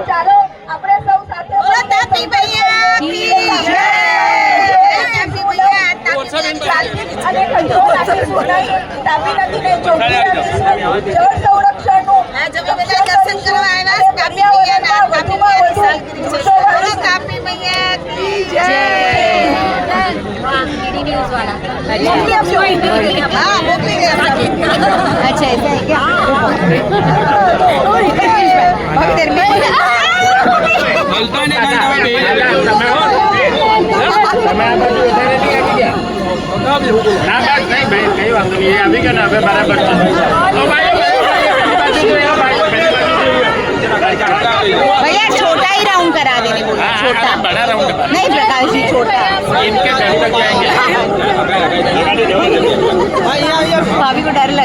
ચાલો આપણે સૌ સાથે તાપી ભૈયા અને કંટ્રોલ રાખીશું નહીં. તાપી નદીને ચોખ્ખી રાખીશું. જળ સંરક્ષણનું દર્શન કરવા આવ્યા તાપી ભૈયા તાપી ભૈયા કી જય. न्यूज़ वाला हाँ मोकली गया अच्छा ऐसा है क्या बहुत देर में बोलता नहीं अभी क्या ना बराबर भैया छोटा ही राउंड करा देने बोला छोटा बड़ा राउंड नहीं प्रकाश जी छोटा इनके घर तक जाएंगे भाभी को डर लगा